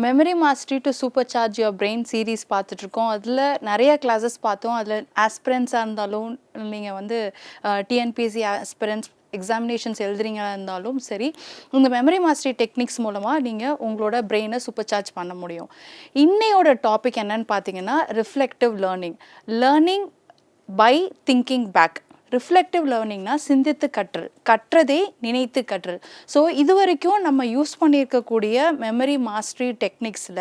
Memory mastery to super charge your brain series பார்த்துட்ருக்கோம். அதில் நிறைய கிளாஸஸ் பார்த்தோம். அதில் ஆஸ்பிரன்ஸாக இருந்தாலும் நீங்கள் வந்து டிஎன்பிஎஸ்சி ஆஸ்பிரன்ஸ் எக்ஸாமினேஷன்ஸ் எழுதுறீங்களா இருந்தாலும் சரி, இந்த மெமரி மாஸ்டரி டெக்னிக்ஸ் மூலமாக நீங்கள் உங்களோட பிரெயினை சூப்பர் சார்ஜ் பண்ண முடியும். இன்னையோட டாபிக் என்னன்னு பார்த்தீங்கன்னா reflective learning by thinking back. Reflective லேர்னிங்னா சிந்தித்து கற்றல், கற்றதை நினைத்து கற்றல். ஸோ இது வரைக்கும் நம்ம யூஸ் பண்ணியிருக்கக்கூடிய மெமரி மாஸ்டரி டெக்னிக்ஸில்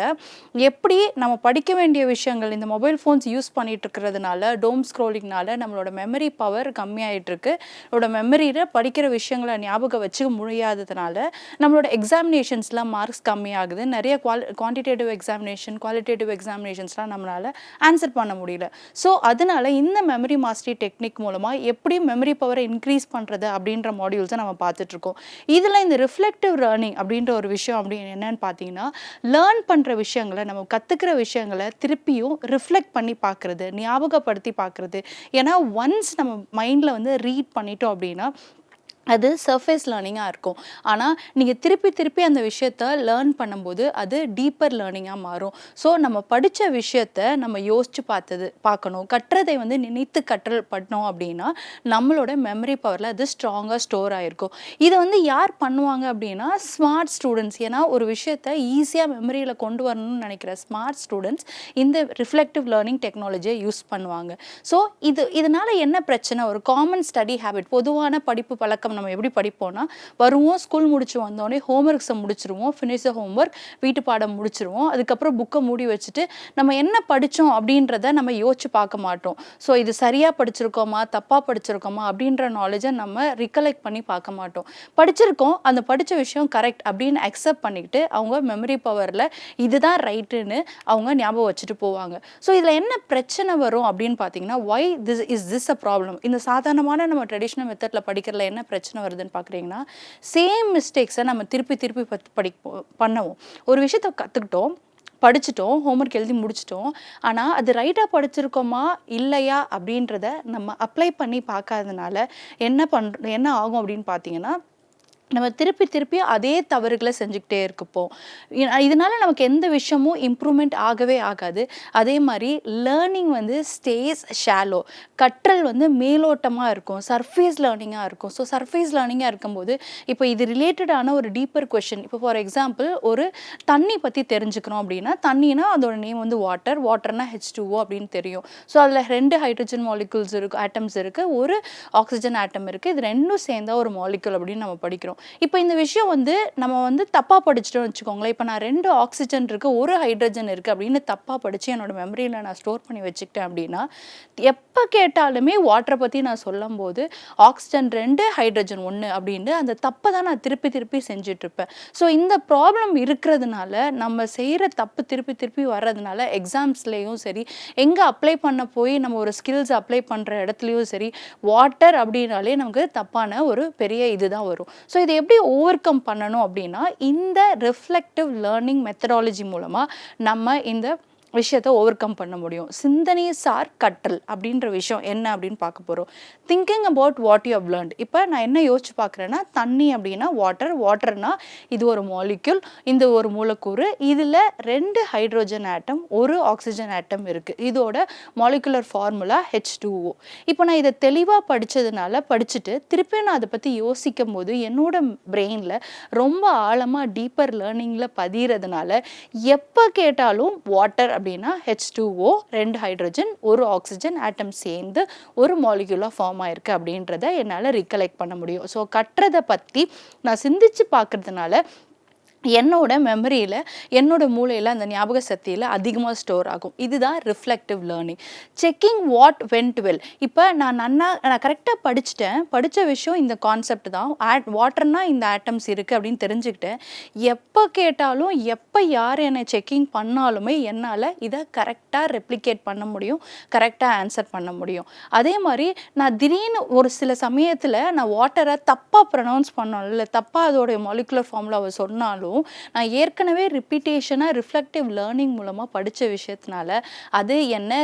எப்படி நம்ம படிக்க வேண்டிய விஷயங்கள் இந்த மொபைல் ஃபோன்ஸ் யூஸ் பண்ணிட்டு இருக்கிறதுனால டோம் ஸ்க்ரோலிங்னால நம்மளோட மெமரி பவர் கம்மியாயிட்டிருக்கு. நம்மளோட மெமரியில் படிக்கிற விஷயங்களை ஞாபகம் வச்சுக்க முடியாததுனால நம்மளோட எக்ஸாமினேஷன்ஸ்லாம் மார்க்ஸ் கம்மியாகுது. நிறைய குவான்டிடேட்டிவ் எக்ஸாமினேஷன், குவாலிட்டேட்டிவ் எக்ஸாமினேஷன்ஸ்லாம் நம்மளால் ஆன்சர் பண்ண முடியல. ஸோ அதனால இந்த மெமரி மாஸ்டரி டெக்னிக் மூலமாக எப்படி மெமரி பவரை இன்க்ரீஸ் பண்ணுறது அப்படின்ற மாடியூல்ஸை நம்ம பார்த்துட்ருக்கோம். இதில் இந்த ரிஃப்ளெக்டிவ் லேர்னிங் அப்படின்ற ஒரு விஷயம் அப்படின்னு என்னன்னு பார்த்தீங்கன்னா, லேர்ன் பண்ணுற விஷயங்களை, நம்ம கற்றுக்கிற விஷயங்களை திருப்பியும் ரிஃப்ளெக்ட் பண்ணி பார்க்குறது, ஞாபகப்படுத்தி பார்க்குறது. ஏன்னா ஒன்ஸ் நம்ம மைண்டில் வந்து ரீட் பண்ணிட்டோம் அப்படின்னா அது சர்ஃபேஸ் லேர்னிங்காக இருக்கும். ஆனால் நீங்கள் திருப்பி அந்த விஷயத்த லேர்ன் பண்ணும்போது அது டீப்பர் லேர்னிங்காக மாறும். ஸோ நம்ம படித்த விஷயத்த நம்ம யோசித்து பார்க்கணும். கற்றதை வந்து நினைத்து கற்றல் பண்ணோம் அப்படின்னா நம்மளோட மெமரி பவரில் அது ஸ்ட்ராங்காக ஸ்டோர் ஆகிருக்கும். இதை வந்து யார் பண்ணுவாங்க அப்படின்னா ஸ்மார்ட் ஸ்டூடெண்ட்ஸ். ஏன்னா ஒரு விஷயத்த ஈஸியாக மெமரியில் கொண்டு வரணும்னு நினைக்கிற ஸ்மார்ட் ஸ்டூடெண்ட்ஸ் இந்த ரிஃப்ளெக்டிவ் லேர்னிங் டெக்னாலஜியை யூஸ் பண்ணுவாங்க. ஸோ இதனால் என்ன பிரச்சனை, ஒரு காமன் ஸ்டடி ஹேபிட், பொதுவான படிப்பு பழக்கம் நம்ம எப்படி படிப்போம்னா, வருவோம், ஸ்கூல் முடிச்சு வந்தோடனே ஹோம்ஒர்க்ஸை முடிச்சிருவோம், ஃபினிஷ் த ஹோம்ஒர்க், வீட்டு பாடம் முடிச்சிருவோம். அதுக்கப்புறம் புக்கை மூடி வச்சுட்டு நம்ம என்ன படித்தோம் அப்படின்றத நம்ம யோசிச்சு பார்க்க மாட்டோம். ஸோ இது சரியாக படிச்சிருக்கோமா தப்பாக படிச்சிருக்கோமா அப்படின்ற நாலேஜை நம்ம ரிகலெக்ட் பண்ணி பார்க்க மாட்டோம். படிச்சிருக்கோம், அந்த படித்த விஷயம் கரெக்ட் அப்படின்னு அக்செப்ட் பண்ணிக்கிட்டு அவங்க மெமரி பவரில் இதுதான் ரைட்டுன்னு அவங்க ஞாபகம் வச்சுட்டு போவாங்க. ஸோ இதில் என்ன பிரச்சனை வரும் அப்படின்னு பார்த்தீங்கன்னா, ஒய் திஸ் அ ப்ராப்ளம். இந்த சாதாரணமான நம்ம ட்ரெடிஷ்னல் மெத்தடில் படிக்கிறதுல என்ன பிரச்சனை வருதுன்னு பார்க்குறீங்கன்னா, சேம் மிஸ்டேக்ஸை நம்ம திருப்பி பண்ணுவோம். ஒரு விஷயத்தை கற்றுக்கிட்டோம், படிச்சுட்டோம், ஹோம்ஒர்க் எழுதி முடிச்சிட்டோம். ஆனால் அது ரைட்டாக படிச்சிருக்கோமா இல்லையா அப்படின்றத நம்ம அப்ளை பண்ணி பார்க்காதனால என்ன ஆகும் அப்படின்னு பார்த்தீங்கன்னா, நம்ம திருப்பி அதே தவறுகளை செஞ்சுக்கிட்டே இருப்போம். இதனால நமக்கு எந்த விஷயமும் இம்ப்ரூவ்மெண்ட் ஆகவே ஆகாது. அதே மாதிரி லேர்னிங் வந்து ஸ்டேஸ் ஷாலோ. கற்றல் வந்து மேலோட்டமாக இருக்கும், சர்ஃபேஸ் லேர்னிங்காக இருக்கும். ஸோ சர்ஃபேஸ் லேர்னிங்காக இருக்கும்போது இப்போ இது ரிலேட்டடான ஒரு டீப்பர் கொஷின், இப்போ ஃபார் எக்ஸாம்பிள் ஒரு தண்ணி பற்றி தெரிஞ்சுக்கிறோம் அப்படின்னா, தண்ணினா அதோட நேம் வந்து வாட்டர்னா H2O அப்படின்னு தெரியும். ஸோ அதில் 2 ஹைட்ரஜன் மாலிகுல்ஸ் இருக்குது, ஆட்டம்ஸ் இருக்குது, ஒரு ஆக்சிஜன் ஆட்டம் இருக்குது. இது ரெண்டும் சேர்ந்தா ஒரு மாலிகுல் அப்படின்னு நம்ம படிக்கிறோம். இப்போ இந்த விஷயம் வந்து நம்ம வந்து தப்பாக படிச்சிட்டோம்னு வச்சுக்கோங்களேன். இப்போ நான் 2 ஆக்சிஜன் இருக்குது, ஒரு ஹைட்ரஜன் இருக்குது அப்படின்னு தப்பாக படித்து என்னோட மெமரியில் நான் ஸ்டோர் பண்ணி வச்சுக்கிட்டேன் அப்படின்னா, எப்போ கேட்டாலுமே வாட்டரை பற்றி நான் சொல்லும் போது ஆக்சிஜன் 2 ஹைட்ரஜன் 1 அப்படின்ட்டு அந்த தப்பை தான் நான் திருப்பி செஞ்சிட்ருப்பேன். ஸோ இந்த ப்ராப்ளம் இருக்கிறதுனால நம்ம செய்கிற தப்பு திருப்பி வர்றதுனால எக்ஸாம்ஸ்லேயும் சரி, எங்கே அப்ளை பண்ண போய் நம்ம ஒரு ஸ்கில்ஸ் அப்ளை பண்ணுற இடத்துலையும் சரி, வாட்டர் அப்படின்னாலே நமக்கு தப்பான ஒரு பெரிய இதுதான் வரும். ஸோ இதை எப்படி ஓவர் கம் பண்ணணும் அப்படின்னா, இந்த ரிஃப்ளெக்டிவ் லேர்னிங் மெத்தடாலஜி மூலமாக நம்ம இந்த விஷயத்தை ஓவர் கம் பண்ண முடியும். சிந்தனை சார் கற்றல் அப்படின்ற விஷயம் என்ன அப்படின்னு பார்க்க போகிறோம். Thinking about what you have learned. இப்போ நான் என்ன யோசிச்சு பார்க்குறேன்னா, தண்ணி அப்படின்னா வாட்டர்னா இது ஒரு மாலிக்யூல், இந்த ஒரு மூலக்கூறு, இதில் 2 ஹைட்ரோஜன் ஆட்டம், ஒரு ஆக்சிஜன் ஆட்டம் இருக்குது. இதோட மாலிகுலர் ஃபார்முலா H2O. இப்போ நான் இதை தெளிவாக படிச்சுட்டு திருப்பி நான் அதை பற்றி யோசிக்கும் போது என்னோட பிரெயினில் ரொம்ப ஆழமாக டீப்பர் லேர்னிங்கில் பதிகிறதுனால எப்போ கேட்டாலும் வாட்டர் அப்படின்னா H2O, 2 ஹைட்ரஜன், ஒரு ஆக்சிஜன் ஆட்டம் சேர்ந்து ஒரு மாலிகுலாக ஃபார்ம் ஆயிருக்கு அப்படின்றத என்னால் ரிகலெக்ட் பண்ண முடியும். ஸோ கற்றதை பற்றி நான் சிந்திச்சு பார்க்கறதுனால என்னோட மெமரியில், என்னோட மூளையில், அந்த ஞாபக சக்தியில் அதிகமாக ஸ்டோர் ஆகும். இதுதான் reflective learning. Checking what vent well. இப்போ நான் கரெக்டாக படித்த விஷயம் இந்த கான்செப்ட் தான். வாட்டர்னா இந்த ஆட்டம்ஸ் இருக்குது அப்படின்னு தெரிஞ்சுக்கிட்டேன். எப்போ கேட்டாலும் எப்போ யார் என்னை செக்கிங் பண்ணாலுமே என்னால் இதை கரெக்டாக ரெப்ளிகேட் பண்ண முடியும், கரெக்டாக ஆன்சர் பண்ண முடியும். அதே மாதிரி நான் திடீர்னு ஒரு சில சமயத்தில் நான் வாட்டரை தப்பாக ப்ரொனவுன்ஸ் பண்ணாலும், இல்லை தப்பாக அதோடைய மாலிகுலர் ஃபார்முலாவை சொன்னாலும் இருந்தாலும் நான் ஏற்கனவே ரிப்பீட்டேஷனாக ரிஃப்ளெக்டிவ் லேர்னிங் மூலமாக படித்த விஷயத்தினால அது என்னை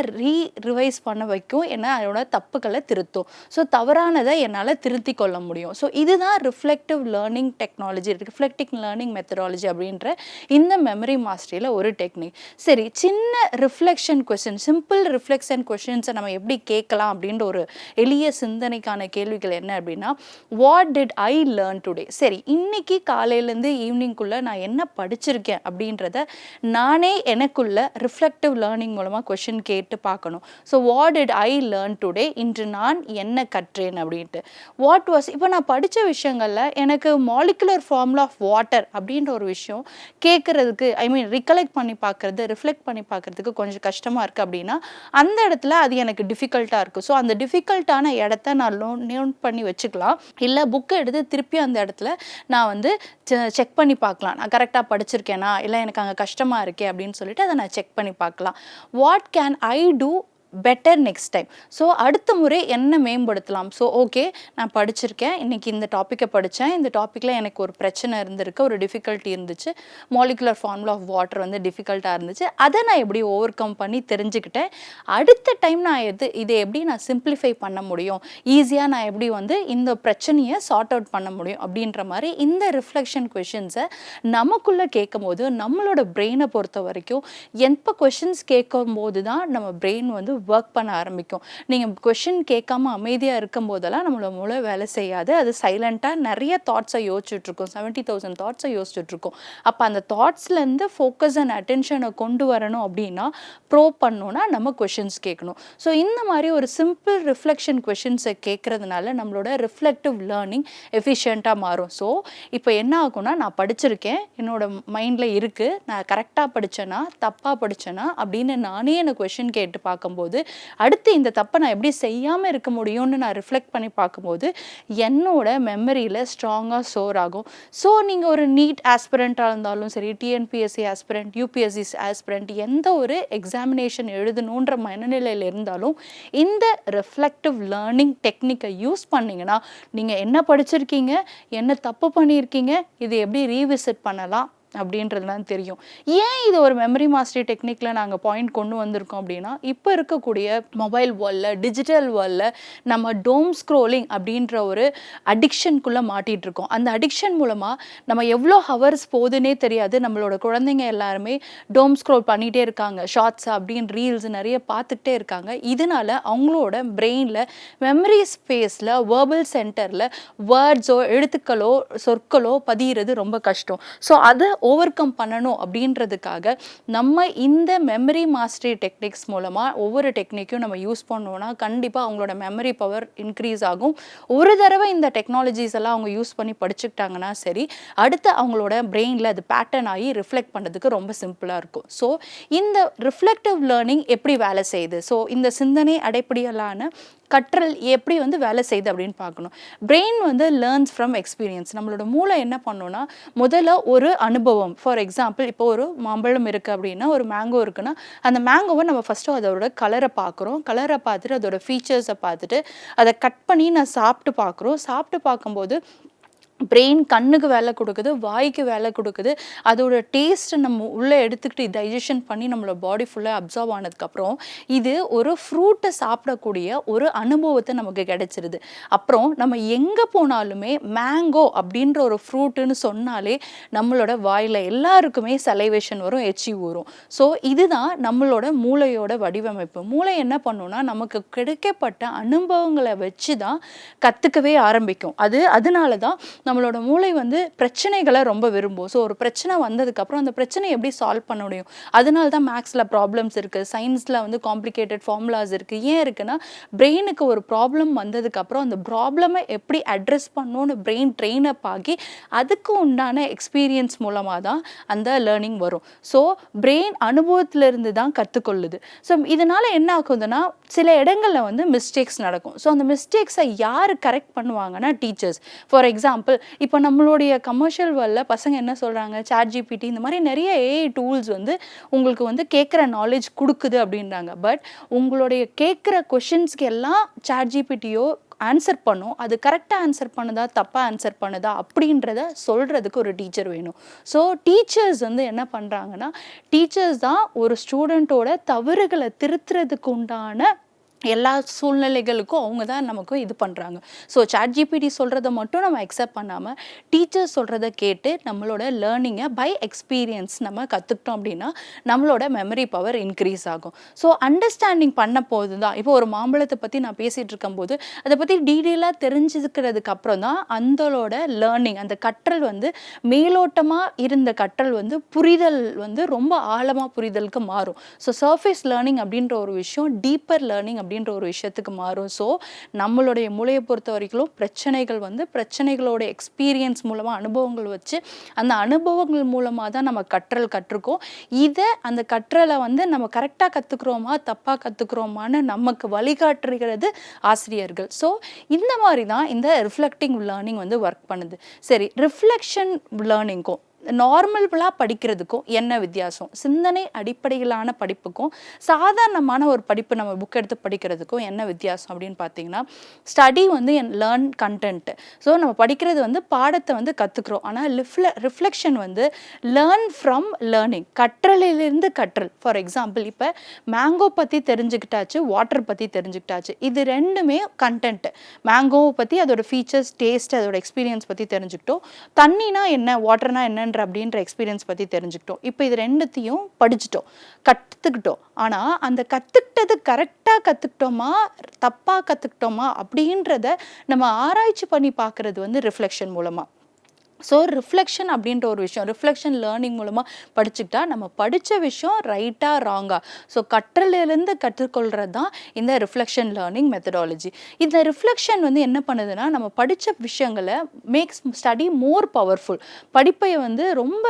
ரிவைஸ் பண்ண வைக்கும், என்ன அதோட தப்புக்களை திருத்தும். ஸோ தவறானதை என்னால் திருத்தி கொள்ள முடியும். ஸோ இதுதான் reflective learning technology, reflective learning methodology அப்படின்ற இந்த மெமரி மாஸ்டரியில் ஒரு டெக்னிக். சரி, சின்ன ரிஃப்ளெக்ஷன் கொஸ்டின், சிம்பிள் ரிஃப்ளெக்ஷன் கொஸ்டின்ஸை நம்ம எப்படி கேட்கலாம் அப்படின்ற ஒரு எளிய சிந்தனைக்கான கேள்விகள் என்ன அப்படின்னா, what did I learn today? சரி, இன்னைக்கு காலையிலேருந்து ஈவினிங்குள்ளே நான் என்ன படிச்சிருக்கேன் அப்படின்றத நானே எனக்குள்ள ரிஃப்ளெக்டிவ் லேர்னிங் மூலமாக கொஸ்டின் கேட்டு பார்க்கணும். So what did I learn today? இன்று நான் என்ன கற்றேன் அப்படின்ட்டு. வாட் வாஸ், இப்போ நான் படித்த விஷயங்களில் எனக்கு மாலிகுலர் ஃபார்முலா ஆஃப் வாட்டர் அப்படின்ற ஒரு விஷயம் கேட்குறதுக்கு, ஐ மீன் ரிகலெக்ட் பண்ணி பார்க்குறது, ரிஃப்ளெக்ட் பண்ணி பார்க்குறதுக்கு கொஞ்சம் கஷ்டமாக இருக்குது அப்படின்னா அந்த இடத்துல அது எனக்கு டிஃபிகல்ட்டாக இருக்குது. ஸோ அந்த டிஃபிகல்ட்டான இடத்த நான் நோட் பண்ணி வச்சுக்கலாம். இல்லை புக்கை எடுத்து திருப்பி அந்த இடத்துல நான் வந்து செக் பண்ணி பார்க்கலாம், நான் கரெக்டாக படிச்சிருக்கேனா, இல்லை எனக்கு அங்கே கஷ்டமாக இருக்கே அப்படின்னு சொல்லிட்டு அதை நான் செக் பண்ணி பார்க்கலாம். What can I do better next time? So அடுத்த முறை என்ன மேம்படுத்தலாம்? ஸோ ஓகே, நான் படிச்சிருக்கேன், இன்றைக்கி இந்த டாப்பிக்கை படித்தேன், இந்த டாப்பிக்கில் எனக்கு ஒரு பிரச்சனை இருந்திருக்கு, ஒரு டிஃபிகல்ட்டி இருந்துச்சு, மாலிகுலர் ஃபார்முலா ஆஃப் வாட்டர் வந்து டிஃபிகல்ட்டாக இருந்துச்சு, அதை நான் எப்படி ஓவர் கம் பண்ணி தெரிஞ்சுக்கிட்டேன். அடுத்த டைம் நான் இதை எப்படி நான் சிம்பிளிஃபை பண்ண முடியும், ஈஸியாக நான் எப்படி வந்து இந்த பிரச்சனையை சார்ட் அவுட் பண்ண முடியும் அப்படின்ற மாதிரி இந்த ரிஃப்ளெக்ஷன் கொஷின்ஸை நமக்குள்ளே கேட்கும் போது நம்மளோட பிரெயினை பொறுத்த வரைக்கும் எப்போ கொஷின்ஸ் கேட்கும் போது தான் நம்ம பிரெயின் வந்து ஒர்க் பண்ண ஆரம்பிக்கும். நீங்கள் கொஷின் கேட்காம அமைதியாக இருக்கும் போதெல்லாம் நம்மளோட மூளை வேலை செய்யாது, அது சைலண்ட்டாக நிறைய தாட்ஸை யோசிச்சுட்ருக்கோம், 70,000 தாட்ஸை யோசிச்சுட்ருக்கோம். அப்போ அந்த தாட்ஸ்லேருந்து ஃபோக்கஸ் அண்ட் அட்டென்ஷனை கொண்டு வரணும் அப்படின்னா ப்ரோப் பண்ணோன்னா நம்ம கொஷின்ஸ் கேட்கணும். ஸோ இந்த மாதிரி ஒரு சிம்பிள் ரிஃப்ளெக்ஷன் கொஷின்ஸை கேட்குறதுனால நம்மளோட ரிஃப்ளெக்டிவ் லேர்னிங் எஃபிஷியண்ட்டாக மாறும். ஸோ இப்போ என்ன ஆகும்னா, நான் படிச்சிருக்கேன், என்னோட மைண்டில் இருக்குது, நான் கரெக்டாக படித்தேனா தப்பாக படித்தேனா அப்படின்னு நானே எனக்கு கொஷின் கேட்டு பார்க்கும்போது அடுத்து இந்த தப்பை நான் எப்படி செய்யாமல் இருக்க முடியும்னு நான் ரிஃப்ளெக்ட் பண்ணி பார்க்கும்போது என்னோட மெமரியில் ஸ்ட்ராங்காக ஸ்டோர் ஆகும். ஸோ நீங்கள் ஒரு நீட் ஆஸ்பிரண்ட்டாக இருந்தாலும் சரி, டிஎன்பிஎஸ்சி ஆஸ்பிரண்ட், யூபிஎஸ்சி ஆஸ்பிரண்ட், எந்த ஒரு எக்ஸாமினேஷன் எழுதணுன்ற மனநிலையில் இருந்தாலும் இந்த ரிஃப்ளெக்டிவ் லேர்னிங் டெக்னிக்கை யூஸ் பண்ணிங்கன்னா நீங்கள் என்ன படிச்சிருக்கீங்க, என்ன தப்பு பண்ணியிருக்கீங்க, இது எப்படி ரீவிசிட் பண்ணலாம் அப்படின்றதுலாம் தெரியும். ஏன் இது ஒரு மெமரி மாஸ்டரி டெக்னிக்கில் நாங்கள் பாயிண்ட் கொண்டு வந்திருக்கோம் அப்படின்னா, இப்போ இருக்கக்கூடிய மொபைல் வேர்ல்டில், டிஜிட்டல் வேர்ல்டில் நம்ம டோம் ஸ்க்ரோலிங் அப்படின்ற ஒரு அடிக்ஷனுக்குள்ளே மாட்டிகிட்டு இருக்கோம். அந்த அடிக்ஷன் மூலமாக நம்ம எவ்வளோ ஹவர்ஸ் போகுதுன்னே தெரியாது. நம்மளோட குழந்தைங்க எல்லாருமே டோம் ஸ்க்ரோல் பண்ணிகிட்டே இருக்காங்க, ஷார்ட்ஸ் அப்படின்னு ரீல்ஸ் நிறைய பார்த்துக்கிட்டே இருக்காங்க. இதனால அவங்களோட பிரெயினில் மெமரி ஸ்பேஸில் வேர்பல் சென்டரில் வேர்ட்ஸோ எழுத்துக்களோ சொற்களோ பதிகிறது ரொம்ப கஷ்டம். ஸோ அதை ஓவர் கம் பண்ணணும் அப்படின்றதுக்காக நம்ம இந்த மெமரி மாஸ்டரி டெக்னிக்ஸ் மூலமாக ஒவ்வொரு டெக்னிக்கும் நம்ம யூஸ் பண்ணோம்னா கண்டிப்பாக அவங்களோட மெமரி பவர் இன்க்ரீஸ் ஆகும். ஒரு தடவை இந்த டெக்னாலஜிஸ் எல்லாம் அவங்க யூஸ் பண்ணி படிச்சுக்கிட்டாங்கன்னா சரி, அடுத்து அவங்களோட பிரெயினில் அது பேட்டர்ன் ஆகி ரிஃப்ளெக்ட் பண்ணுறதுக்கு ரொம்ப சிம்பிளாக இருக்கும். ஸோ இந்த ரிஃப்ளெக்டிவ் லேர்னிங் எப்படி வேலை செய்யுது, ஸோ இந்த சிந்தனை அடிப்படையிலான கற்றல் எப்படி வந்து வேலை செய்யுது அப்படின்னு பார்க்கணும். பிரெயின் வந்து லேர்ன்ஸ் ஃப்ரம் எக்ஸ்பீரியன்ஸ். நம்மளோட மூளை என்ன பண்ணோன்னா, முதல்ல ஒரு அனுபவம், ஃபார் எக்ஸாம்பிள் இப்போ ஒரு மாம்பழம் இருக்குது அப்படின்னா, ஒரு மேங்கோ இருக்குன்னா, அந்த மேங்கோவை நம்ம ஃபஸ்ட்டு அதோட கலரை பார்க்குறோம், கலரை பார்த்துட்டு அதோட ஃபீச்சர்ஸை பார்த்துட்டு அதை கட் பண்ணி நான் சாப்பிட்டு பார்க்குறோம். சாப்பிட்டு பார்க்கும்போது பிரெயின் கண்ணுக்கு வேலை கொடுக்குது, வாய்க்கு வேலை கொடுக்குது, அதோட டேஸ்ட்டை நம்ம உள்ளே எடுத்துக்கிட்டு டைஜஷன் பண்ணி நம்மளோட பாடி ஃபுல்லாக அப்சர்வ் ஆனதுக்கப்புறம் இது ஒரு ஃப்ரூட்டை சாப்பிடக்கூடிய ஒரு அனுபவத்தை நமக்கு கிடைச்சிருது. அப்புறம் நம்ம எங்கே போனாலுமே மேங்கோ அப்படின்ற ஒரு ஃப்ரூட்டுன்னு சொன்னாலே நம்மளோட வாயில் எல்லாருக்குமே சலைவேஷன் வரும், எச்சி வரும். ஸோ இதுதான் நம்மளோட மூளையோட வடிவமைப்பு. மூளை என்ன பண்ணுன்னா, நமக்கு கிடைக்கப்பட்ட அனுபவங்களை வச்சு தான் கற்றுக்கவே ஆரம்பிக்கும். அதனால தான் நம்மளோட மூளை வந்து பிரச்சனைகளை ரொம்ப விரும்பும். ஸோ ஒரு பிரச்சனை வந்ததுக்கப்புறம் அந்த பிரச்சனையை எப்படி சால்வ் பண்ண முடியும், அதனால தான் மேக்ஸில் ப்ராப்ளம்ஸ் இருக்குது, சயின்ஸில் வந்து காம்ப்ளிகேட்டட் ஃபார்முலாஸ் இருக்குது. ஏன் இருக்குன்னா, பிரெயினுக்கு ஒரு ப்ராப்ளம் வந்ததுக்கப்புறம் அந்த ப்ராப்ளமை எப்படி அட்ரஸ் பண்ணணும்னு பிரெயின் ட்ரெயின் அப் ஆகி அதுக்கு உண்டான எக்ஸ்பீரியன்ஸ் மூலமாக தான் அந்த லேர்னிங் வரும். ஸோ பிரெயின் அனுபவத்திலிருந்து தான் கற்றுக்கொள்ளுது. ஸோ இதனால் என்ன ஆகுதுன்னா, சில இடங்களில் வந்து மிஸ்டேக்ஸ் நடக்கும். ஸோ அந்த மிஸ்டேக்ஸை யார் கரெக்ட் பண்ணுவாங்கன்னா, டீச்சர்ஸ். ஃபார் எக்ஸாம்பிள் இப்போ நம்மளுடைய கமர்ஷியல் வேர்ல்டில் பசங்க என்ன சொல்கிறாங்க, ChatGPT இந்த மாதிரி நிறைய AI டூல்ஸ் வந்து உங்களுக்கு வந்து கேட்குற நாலேஜ் கொடுக்குது அப்படின்றாங்க. பட் உங்களுடைய கேட்குற கொஷின்ஸ்க்கு எல்லாம் ChatGPTயோ ஆன்சர் பண்ணும், அது கரெக்டாக ஆன்சர் பண்ணுதா தப்பாக ஆன்சர் பண்ணுதா அப்படின்றத சொல்கிறதுக்கு ஒரு டீச்சர் வேணும். ஸோ டீச்சர்ஸ் வந்து என்ன பண்ணுறாங்கன்னா, டீச்சர்ஸ் தான் ஒரு ஸ்டூடெண்ட்டோட தவறுகளை திருத்துறதுக்கு உண்டான எல்லா சூழ்நிலைகளுக்கும் அவங்க தான் நமக்கு இது பண்ணுறாங்க. ஸோ ChatGPT சொல்கிறத மட்டும் நம்ம அக்செப்ட் பண்ணாமல் டீச்சர்ஸ் சொல்கிறத கேட்டு நம்மளோட லேர்னிங்கை பை எக்ஸ்பீரியன்ஸ் நம்ம கற்றுக்கிட்டோம் அப்படின்னா நம்மளோட மெமரி பவர் இன்க்ரீஸ் ஆகும். ஸோ அண்டர்ஸ்டாண்டிங் பண்ண போது தான் இப்போ ஒரு மாம்பழத்தை பற்றி நான் பேசிகிட்டு இருக்கும்போது அதை பற்றி டீட்டெயிலாக தெரிஞ்சுக்கிறதுக்கு அப்புறம் தான் அந்தளோட லேர்னிங் அந்த கற்றல் வந்து மேலோட்டமாக இருந்த கற்றல் வந்து புரிதல் வந்து ரொம்ப ஆழமாக புரிதலுக்கு மாறும். ஸோ சர்ஃபேஸ் லேர்னிங் அப்படின்ற ஒரு விஷயம் டீப்பர் லேர்னிங் அப்படின்ற ஒரு விஷயத்துக்கு மாறும். ஸோ நம்மளுடைய மூளையை பொறுத்த வரைக்கும் பிரச்சனைகள் வந்து பிரச்சனைகளோட எக்ஸ்பீரியன்ஸ் மூலமாக அனுபவங்கள் வச்சு அந்த அனுபவங்கள் மூலமாக தான் நம்ம கற்றுக்கோம். இதை அந்த கற்றலை வந்து நம்ம கரெக்டாக கற்றுக்குறோமா தப்பாக கற்றுக்குறோமான்னு நமக்கு வழிகாட்டுகிறது ஆசிரியர்கள். ஸோ இந்த மாதிரி தான் இந்த ரிஃப்ளெக்டிங் லேர்னிங் வந்து ஒர்க் பண்ணுது. சரி, ரிஃப்ளெக்ஷன் லேர்னிங்கும் நார்மலாக படிக்கிறதுக்கும் என்ன வித்தியாசம்? சிந்தனை அடிப்படையிலான படிப்புக்கும் சாதாரணமான ஒரு படிப்பு நம்ம புக் எடுத்து படிக்கிறதுக்கும் என்ன வித்தியாசம் அப்படின்னு பார்த்தீங்கன்னா, ஸ்டடி வந்து லேர்ன் கண்டென்ட். ஸோ நம்ம படிக்கிறது வந்து பாடத்தை வந்து கற்றுக்குறோம். ஆனால் ரிஃப்ளெக்ஷன் வந்து லேர்ன் ஃப்ரம் லேர்னிங், கற்றலிலிருந்து கற்றல். ஃபார் எக்ஸாம்பிள் இப்போ மேங்கோ பற்றி தெரிஞ்சுக்கிட்டாச்சு, வாட்டர் பற்றி தெரிஞ்சுக்கிட்டாச்சு. இது ரெண்டுமே கண்டென்ட். மேங்கோவை பற்றி அதோட ஃபீச்சர்ஸ், டேஸ்ட், அதோட எக்ஸ்பீரியன்ஸ் பற்றி தெரிஞ்சுக்கிட்டோம். தண்ணினா என்ன, வாட்டர்னா என்ன அப்படின்ற எக்ஸ்பீரியன்ஸ் பற்றி தெரிஞ்சுக்கிட்டோம். இப்போ இது ரெண்டுத்தையும் படிச்சுட்டோம், கற்றுக்கிட்டோம். ஆனால் அந்த கற்றுக்கிட்டது கரெக்டாக கற்றுக்கிட்டோமா தப்பாக கற்றுக்கிட்டோமா அப்படின்றத நம்ம ஆராய்ச்சி பண்ணி பார்க்குறது வந்து ரிஃப்ளெக்ஷன் மூலமாக. ஸோ ரிஃப்ளெக்ஷன் அப்படின்ற ஒரு விஷயம், ரிஃப்ளெக்ஷன் லேர்னிங் மூலமாக படிச்சுக்கிட்டா நம்ம படித்த விஷயம் ரைட்டாக ராங்கா, ஸோ கற்றலிலிருந்து கற்றுக்கொள்கிறது தான் இந்த ரிஃப்ளெக்ஷன் லேர்னிங் மெத்தடாலஜி. இந்த ரிஃப்ளெக்ஷன் வந்து என்ன பண்ணுதுன்னா, நம்ம படித்த விஷயங்களை மேக்ஸ் ஸ்டடி மோர் பவர்ஃபுல். படிப்பை வந்து ரொம்ப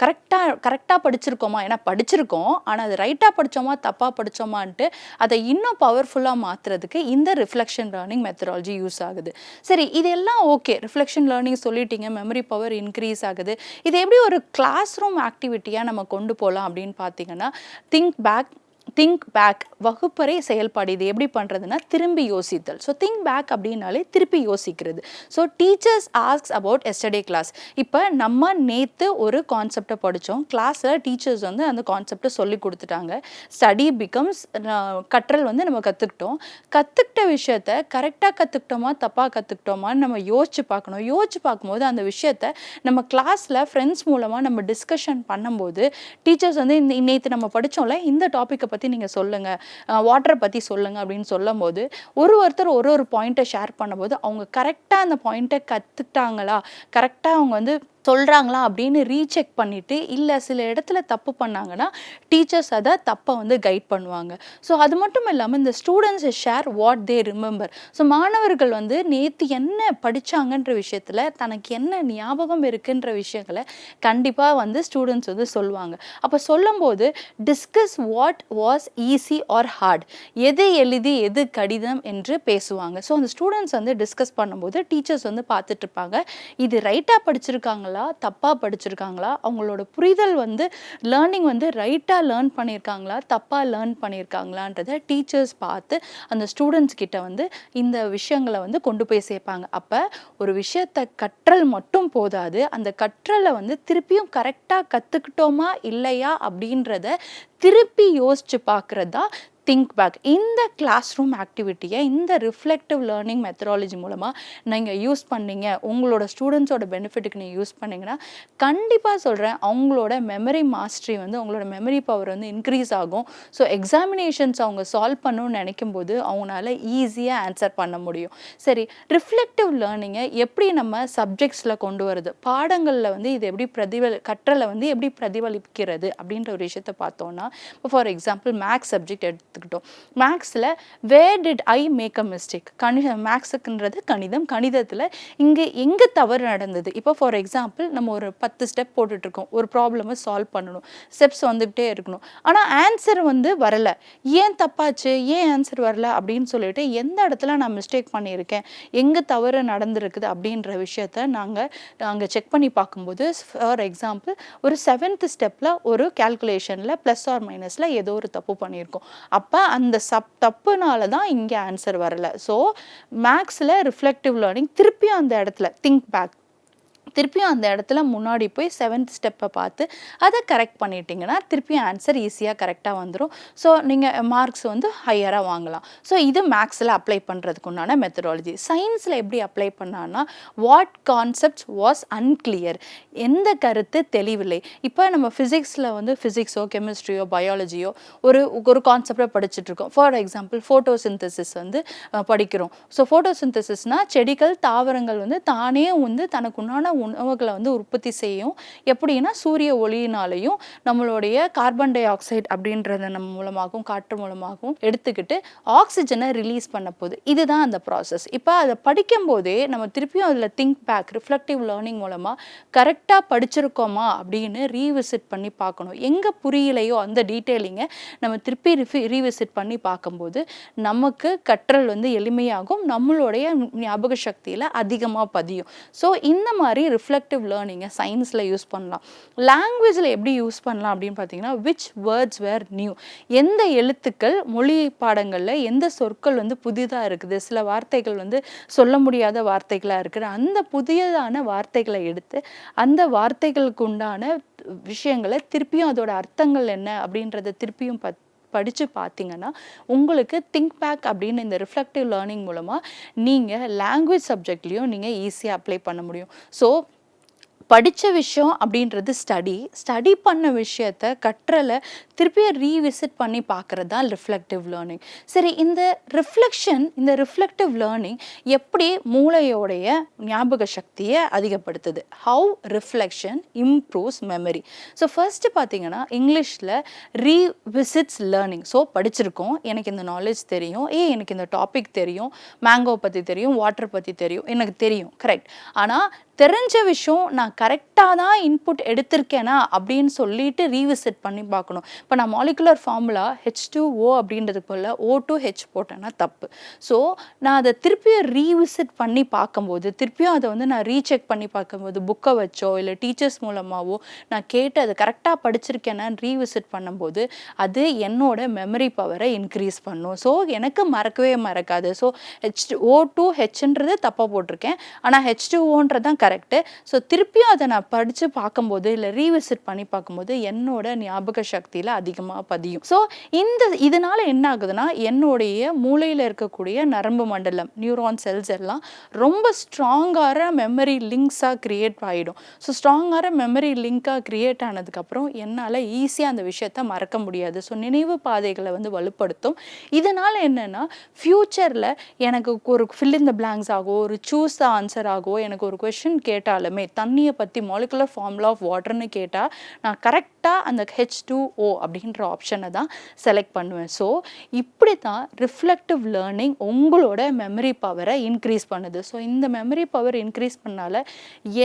கரெக்டாக படிச்சிருக்கோமா, ஏன்னா படிச்சிருக்கோம் ஆனால் அது ரைட்டாக படித்தோமா தப்பாக படித்தோமான்ட்டு அதை இன்னும் பவர்ஃபுல்லாக மாற்றுறதுக்கு இந்த ரிஃப்ளெக்ஷன் லேர்னிங் மெத்தடாலஜி யூஸ் ஆகுது. சரி, இதெல்லாம் ஓகே, ரிஃப்ளெக்ஷன் லேர்னிங் சொல்லிட்டீங்க, மெமரி பவர் இன்க்ரீஸ் ஆகுது. இது எப்படி ஒரு கிளாஸ் ரூம் ஆக்டிவிட்டியாக நம்ம கொண்டு போகலாம் அப்படின்னு பார்த்தீங்கன்னா, திங்க் பேக் வகுப்பறை செயல்பாடு. இது எப்படி பண்ணுறதுன்னா திரும்பி யோசித்தல். ஸோ திங்க் பேக் அப்படின்னாலே திருப்பி யோசிக்கிறது. So teachers asks about yesterday class. இப்போ நம்ம நேற்று ஒரு கான்செப்டை படித்தோம், கிளாஸில் டீச்சர்ஸ் வந்து அந்த கான்செப்டை சொல்லி கொடுத்துட்டாங்க. ஸ்டடி பிகம்ஸ் கற்றல் வந்து நம்ம கற்றுக்கிட்ட விஷயத்த கரெக்டாக கற்றுக்கிட்டோமா தப்பாக கற்றுக்கிட்டோமான்னு நம்ம யோசிச்சு பார்க்கணும். யோசிச்சு பார்க்கும்போது அந்த விஷயத்த நம்ம கிளாஸில் ஃப்ரெண்ட்ஸ் மூலமாக நம்ம டிஸ்கஷன் பண்ணும்போது டீச்சர்ஸ் வந்து நேற்று நம்ம படித்தோம்ல இந்த டாப்பிக்கை பற்றி நீங்கள் சொல்லுங்கள், வாட்டரை பற்றி சொல்லுங்கள் அப்படின்னு சொல்லும் போது ஒருத்தர் ஒரு பாயிண்ட்டை ஷேர் பண்ணும்போது அவங்க கரெக்டாக அந்த பாயிண்ட்டை கற்றுக்கிட்டாங்களா, கரெக்டாக அவங்க வந்து சொல்கிறாங்களா அப்படின்னு ரீசெக் பண்ணிவிட்டு, இல்லை சில இடத்துல தப்பு பண்ணாங்கன்னா டீச்சர்ஸ் அதை தப்பை வந்து கைட் பண்ணுவாங்க. ஸோ அது மட்டும் இல்லாமல் இந்த students share what they remember. So மாணவர்கள் வந்து நேற்று என்ன படித்தாங்கன்ற விஷயத்தில் தனக்கு என்ன ஞாபகம் இருக்குன்ற விஷயங்களை கண்டிப்பாக வந்து ஸ்டூடெண்ட்ஸ் வந்து சொல்லுவாங்க. அப்போ சொல்லும்போது discuss what was easy or hard, எது எளிது எது கடினம் என்று பேசுவாங்க. ஸோ அந்த ஸ்டூடெண்ட்ஸ் வந்து டிஸ்கஸ் பண்ணும்போது டீச்சர்ஸ் வந்து பார்த்துட்டு இருப்பாங்க, இது ரைட்டாக படிச்சிருக்காங்களா தப்பாக படிச்சிருக்காங்களா, அவங்களோட புரிதல் வந்து லேர்னிங் வந்து ரைட்டாக லேர்ன் பண்ணியிருக்காங்களா தப்பாக லேர்ன் பண்ணியிருக்காங்களான்றதை டீச்சர்ஸ் பார்த்து அந்த ஸ்டூடெண்ட்ஸ் கிட்ட வந்து இந்த விஷயங்களை வந்து கொண்டு போய் சேர்ப்பாங்க. அப்போ ஒரு விஷயத்தை கற்றல் மட்டும் போதாது, அந்த கற்றலை வந்து திருப்பியும் கரெக்டாக கற்றுக்கிட்டோமா இல்லையா அப்படின்றத திருப்பி யோசிச்சு பார்க்குறது தான் திங்க் பேக். இந்த கிளாஸ் ரூம் ஆக்டிவிட்டியை இந்த ரிஃப்ளெக்டிவ் லேர்னிங் மெத்தடாலஜி மூலமாக நீங்கள் யூஸ் பண்ணீங்க, உங்களோட ஸ்டூடெண்ட்ஸோட பெனிஃபிட்டுக்கு நீங்கள் யூஸ் பண்ணிங்கன்னா கண்டிப்பாக சொல்கிறேன் அவங்களோட மெமரி மாஸ்டரி வந்து அவங்களோட மெமரி பவர் வந்து இன்க்ரீஸ் ஆகும். ஸோ எக்ஸாமினேஷன்ஸ் அவங்க சால்வ் பண்ணணும்னு நினைக்கும் போது அவங்களால ஈஸியாக ஆன்சர் பண்ண முடியும். சரி, ரிஃப்ளெக்டிவ் லேர்னிங்கை எப்படி நம்ம சப்ஜெக்ட்ஸில் கொண்டு வருது, பாடங்களில் வந்து இது எப்படி கற்றலை வந்து எப்படி பிரதிபலிக்கிறது அப்படின்ற ஒரு விஷயத்தை பார்த்தோன்னா, இப்போ ஃபார் எக்ஸாம்பிள் மேக்ஸ் சப்ஜெக்ட் எடுத்துக்கிட்டோம். மேக்ஸில் where did I make a mistake, மேக்ஸுக்குன்றது கணிதம், கணிதத்தில் எங்கே தவறு நடந்தது. இப்போ ஃபார் எக்ஸாம்பிள் நம்ம ஒரு 10 ஸ்டெப் போட்டுட்ருக்கோம், ஒரு ப்ராப்ளமை சால்வ் பண்ணணும், ஸ்டெப்ஸ் வந்துகிட்டே இருக்கணும், ஆனால் ஆன்சர் வந்து வரலை, ஏன் தப்பாச்சு, ஏன் ஆன்சர் வரல அப்படின்னு சொல்லிட்டு எந்த இடத்துல நான் மிஸ்டேக் பண்ணியிருக்கேன், எங்கே தவறு நடந்திருக்குது அப்படின்ற விஷயத்த நாங்கள் செக் பண்ணி பார்க்கும்போது ஃபார் எக்ஸாம்பிள் ஒரு 7th ஸ்டெப்பில் ஒரு கேல்குலேஷனில் ப்ளஸ் ஆர் மைனஸில் ஏதோ ஒரு தப்பு பண்ணியிருக்கோம். அப்போ அந்த தப்புனால தான் இங்கே ஆன்சர் வரல. ஸோ மேக்ஸில் ரிஃப்ளெக்டிவ் லேர்னிங் திருப்பியும் அந்த இடத்துல திங்க் பேக், திருப்பியும் அந்த இடத்துல முன்னாடி போய் 7th ஸ்டெப்பை பார்த்து அதை கரெக்ட் பண்ணிட்டீங்கன்னா திருப்பியும் ஆன்சர் ஈஸியாக கரெக்டாக வந்துடும். ஸோ நீங்கள் மார்க்ஸ் வந்து ஹையராக வாங்கலாம். ஸோ இது மேக்ஸில் அப்ளை பண்ணுறதுக்கு உண்டான மெத்தடாலஜி. சயின்ஸில் எப்படி அப்ளை பண்ணான்னா, வாட் கான்செப்ட்ஸ் வாஸ் அன்கிளியர், எந்த கருத்து தெளிவில்லை. இப்போ நம்ம ஃபிசிக்ஸில் வந்து ஃபிசிக்ஸோ கெமிஸ்ட்ரியோ பயாலஜியோ ஒரு கான்செப்டை படிச்சுட்டு இருக்கோம். ஃபார் எக்ஸாம்பிள் ஃபோட்டோசிந்தசிஸ் வந்து படிக்கிறோம். ஸோ ஃபோட்டோசிந்தசிஸ்னால் செடிகள் தாவரங்கள் வந்து தானே வந்து தனக்குண்டான உணவுகளை வந்து உற்பத்தி செய்யும். எப்படின்னா சூரிய ஒளியினாலையும் நம்மளுடைய கார்பன் டை ஆக்சைடு அப்படின்றத நம்ம மூலமாகவும் காற்று மூலமாகவும் எடுத்துக்கிட்டு ஆக்சிஜனை ரிலீஸ் பண்ண போகுது. இதுதான் அந்த ப்ராசஸ். இப்போ அதை படிக்கும் போதே நம்ம திருப்பியும் அதில் திங்க் பேக், ரிஃப்ளெக்டிவ் லேர்னிங் மூலமாக கரெக்டாக படிச்சிருக்கோமா அப்படின்னு ரீவிசிட் பண்ணி பார்க்கணும். எங்கே புரியலையோ அந்த டீட்டெயிலிங்கை நம்ம திருப்பி ரீவிசிட் பண்ணி பார்க்கும்போது நமக்கு கற்றல் வந்து எளிமையாகும், நம்மளுடைய ஞாபக சக்தியில் அதிகமாக பதியும். ஸோ இந்த மாதிரி ரிஃப்ளெக்டிவ் லேர்னிங்கை சயின்ஸில் யூஸ் பண்ணலாம். லாங்குவேஜில் எப்படி யூஸ் பண்ணலாம் அப்படின்னு பார்த்தீங்கன்னா, விச் வேர்ட்ஸ் வேர் நியூ, எந்த எழுத்துக்கள் மொழி பாடங்களில் எந்த சொற்கள் வந்து புதிதாக இருக்குது, சில வார்த்தைகள் வந்து சொல்ல முடியாத வார்த்தைகளாக இருக்குது, அந்த புதியதான வார்த்தைகளை எடுத்து அந்த வார்த்தைகளுக்கு உண்டான விஷயங்களை திருப்பியும் அதோட அர்த்தங்கள் என்ன அப்படின்றத திருப்பியும் படித்து பார்த்தீங்கன்னா உங்களுக்கு திங்க் பேக் அப்படின்னு இந்த ரிஃப்ளெக்டிவ் லேர்னிங் மூலமாக நீங்கள் லாங்குவேஜ் சப்ஜெக்ட்லேயும் நீங்கள் ஈஸியாக அப்ளை பண்ண முடியும். ஸோ படித்த விஷயம் அப்படின்றது ஸ்டடி பண்ண விஷயத்த கற்றலை திருப்பியும் ரீவிசிட் பண்ணி பார்க்குறது தான் ரிஃப்ளெக்டிவ் லேர்னிங். சரி, இந்த ரிஃப்ளெக்டிவ் லேர்னிங் எப்படி மூளையோடைய ஞாபக சக்தியை அதிகப்படுத்துது? How reflection improves memory. So first பார்த்தீங்கன்னா இங்கிலீஷில் ரீவிசிட்ஸ் லேர்னிங். ஸோ படிச்சிருக்கோம், எனக்கு இந்த நாலேஜ் தெரியும், எனக்கு இந்த டாபிக் தெரியும், மேங்கோ பற்றி தெரியும், வாட்டர் பற்றி தெரியும், எனக்கு தெரியும், கரெக்ட். ஆனால் தெரிஞ்ச விஷயம் நான் கரெக்டாக தான் இன்புட் எடுத்திருக்கேனா அப்படின்னு சொல்லிட்டு ரீவிசிட் பண்ணி பார்க்கணும். இப்போ நான் மாலிகுலர் ஃபார்முலா H2O அப்படின்றதுக்கு போல் O2H போட்டேன்னா தப்பு. ஸோ நான் அதை திருப்பியும் ரீவிசிட் பண்ணி பார்க்கும்போது, திருப்பியும் அதை வந்து நான் ரீசெக் பண்ணி பார்க்கும்போது, புக்கை வச்சோ இல்லை டீச்சர்ஸ் மூலமாகவோ நான் கேட்டு அதை கரெக்டாக படிச்சிருக்கேனான்னு ரீவிசிட் பண்ணும்போது அது என்னோட மெமரி பவரை இன்க்ரீஸ் பண்ணும். ஸோ எனக்கு மறக்கவே மறக்காது. ஸோ O2Hன்றது தப்பாக போட்டிருக்கேன், ஆனால் H2Oன்றது தான் கரெக்டு. ஸோ திருப்பியும் அதை நான் படித்து பார்க்கும்போது இல்லை ரீவிசிட் பண்ணி பார்க்கும்போது என்னோட ஞாபக சக்தியில் அதிகமாக பதியும். ஸோ இதனால் என்ன ஆகுதுன்னா, என்னுடைய மூளையில் இருக்கக்கூடிய நரம்பு மண்டலம், நியூரான் செல்ஸ் எல்லாம் ரொம்ப ஸ்ட்ராங்கான மெமரி லிங்க்ஸாக க்ரியேட் ஆகிடும். ஸோ ஸ்ட்ராங்கான மெமரி லிங்காக க்ரியேட் ஆனதுக்கப்புறம் என்னால் ஈஸியாக அந்த விஷயத்தை மறக்க முடியாது. ஸோ நினைவு பாதைகளை வந்து வலுப்படுத்தும். இதனால் என்னென்னா, ஃப்யூச்சரில் எனக்கு ஒரு ஃபில் இன் த பிளாங்க்ஸ் ஆகோ, ஒரு சூஸ் த ஆன்சர் ஆகோ, எனக்கு ஒரு கொஷின் கேட்டாலுமே தண்ணியை பற்றி மாலிகுலர் ஃபார்முலா ஆஃப் வாட்டர்னு கேட்டால் நான் கரெக்டாக அந்த H2O அப்படின்ற ஆப்ஷனை தான் செலக்ட் பண்ணுவேன். ஸோ இப்படி தான் ரிஃப்ளெக்டிவ் லேர்னிங் உங்களோட மெமரி பவரை இன்க்ரீஸ் பண்ணுது. ஸோ இந்த மெமரி பவர் இன்க்ரீஸ் பண்ணால